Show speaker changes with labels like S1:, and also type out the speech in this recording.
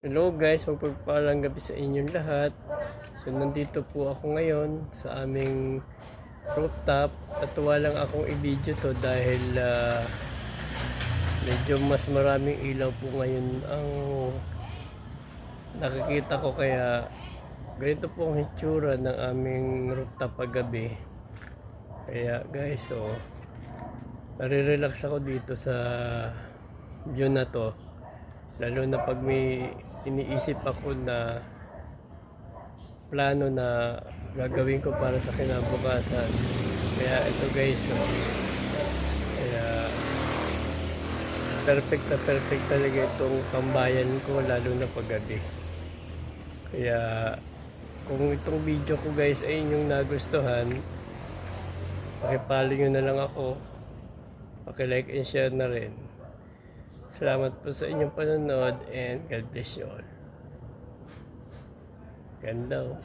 S1: Hello guys, magpagpalang gabi sa inyong lahat. So nandito po ako ngayon sa aming rooftop. Natuwa lang akong i-video to dahil medyo mas maraming ilaw po ngayon ang nakikita ko, kaya ganito po ang hitsura ng aming rooftop paggabi. Kaya guys, so nare-relax ako dito sa view na to. Lalo na pag may iniisip ako na plano na gagawin ko para sa kinabukasan. Kaya ito guys, so, kaya perfect talaga itong tambayan ko, lalo na paggabi. Kaya kung itong video ko guys ay inyong nagustuhan, pakipalo nyo na lang ako, pakilike and share na rin. Salamat po sa inyong panonood and God bless you all. Ganda oh.